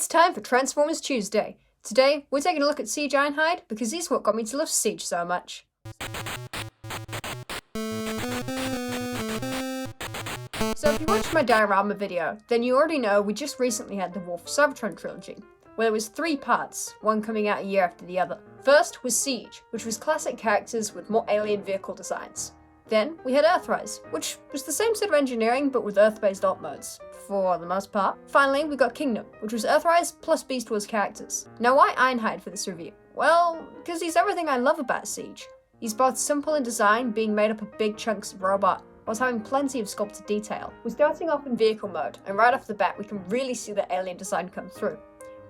It's time for Transformers Tuesday. Today, we're taking a look at Siege Ironhide because he's what got me to love Siege so much. So if you watched my diorama video, then you already know we just recently had the Cybertron trilogy, where there was 3 parts, one coming out a year after the other. First was Siege, which was classic characters with more alien vehicle designs. Then we had Earthrise, which was the same sort of engineering but with Earth-based alt modes, for the most part. Finally, we got Kingdom, which was Earthrise plus Beast Wars characters. Now why Ironhide for this review? Well, because he's everything I love about Siege. He's both simple in design, being made up of big chunks of robot, whilst having plenty of sculpted detail. We're starting off in vehicle mode, and right off the bat we can really see the alien design come through.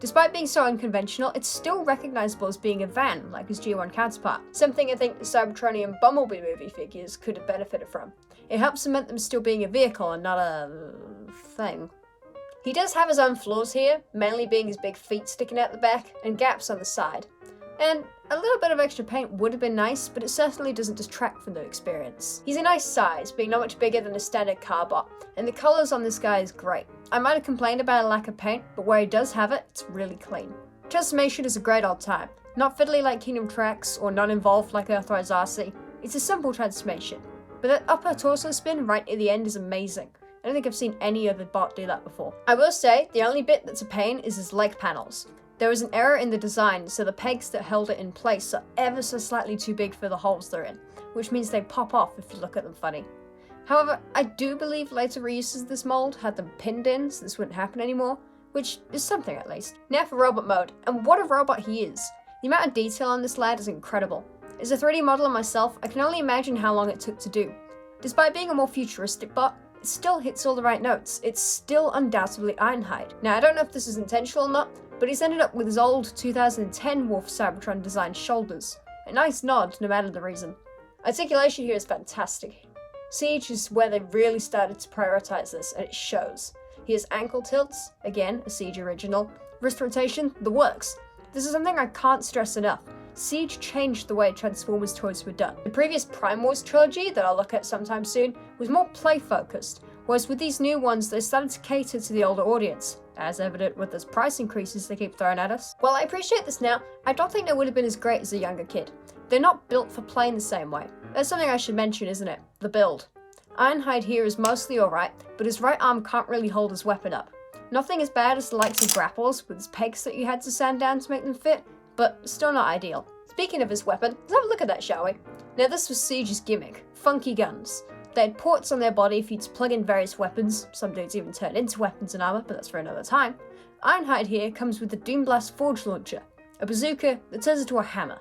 Despite being so unconventional, it's still recognizable as being a van, like his G1 counterpart, something I think the Cybertron and Bumblebee movie figures could have benefited from. It helps cement them still being a vehicle and not a thing. He does have his own flaws here, mainly being his big feet sticking out the back and gaps on the side. And a little bit of extra paint would have been nice, but it certainly doesn't detract from the experience. He's a nice size, being not much bigger than a standard car bot, and the colours on this guy is great. I might have complained about a lack of paint, but where he does have it, it's really clean. Transformation is a great old time. Not fiddly like Kingdom Tracks, or not involved like Earthrise RC. It's a simple transformation. But that upper torso spin right at the end is amazing. I don't think I've seen any other bot do that before. I will say, the only bit that's a pain is his leg panels. There was an error in the design, so the pegs that held it in place are ever so slightly too big for the holes they're in, which means they pop off if you look at them funny. However, I do believe later reuses of this mold had them pinned in so this wouldn't happen anymore, which is something at least. Now for robot mode, and what a robot he is! The amount of detail on this lad is incredible. As a 3D modeler myself, I can only imagine how long it took to do. Despite being a more futuristic bot, it still hits all the right notes. It's still undoubtedly Ironhide. Now I don't know if this is intentional or not, but he's ended up with his old 2010 Wolf Cybertron design shoulders. A nice nod, no matter the reason. Articulation here is fantastic. Siege is where they really started to prioritize this, and it shows. He has ankle tilts, again, a Siege original. Wrist rotation, the works. This is something I can't stress enough. Siege changed the way Transformers toys were done. The previous Prime Wars trilogy, that I'll look at sometime soon, was more play-focused, whereas with these new ones, they started to cater to the older audience, as evident with those price increases they keep throwing at us. While I appreciate this now, I don't think they would have been as great as a younger kid. They're not built for play in the same way. That's something I should mention, isn't it? The build. Ironhide here is mostly alright, but his right arm can't really hold his weapon up. Nothing as bad as the likes of grapples with his pegs that you had to sand down to make them fit, but still not ideal. Speaking of his weapon, let's have a look at that, shall we? Now this was Siege's gimmick, funky guns. They had ports on their body for you to plug in various weapons, some dudes even turn into weapons and armour, but that's for another time. Ironhide here comes with the Doomblast Forge Launcher, a bazooka that turns into a hammer.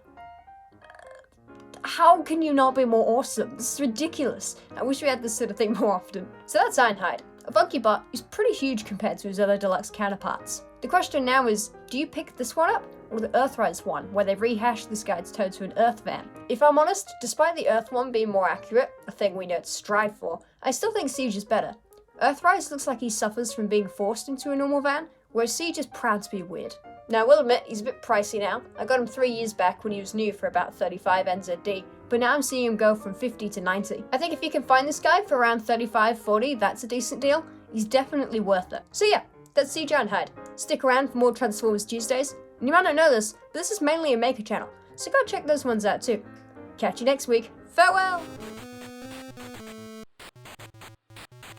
How can you not be more awesome? This is ridiculous. I wish we had this sort of thing more often. So that's Ironhide. A funky bot who's pretty huge compared to his other deluxe counterparts. The question now is, do you pick this one up, or the Earthrise one, where they've rehashed this guy to turn to an Earth van? If I'm honest, despite the Earth one being more accurate, a thing we know to strive for, I still think Siege is better. Earthrise looks like he suffers from being forced into a normal van, whereas Siege is proud to be weird. Now I will admit, he's a bit pricey now. I got him 3 years back when he was new for about 35 NZD, but now I'm seeing him go from 50 to 90. I think if you can find this guy for around 35, 40, that's a decent deal. He's definitely worth it. So yeah, that's Siege Ironhide. Stick around for more Transformers Tuesdays. And you might not know this, but this is mainly a maker channel, so go check those ones out too. Catch you next week. Farewell!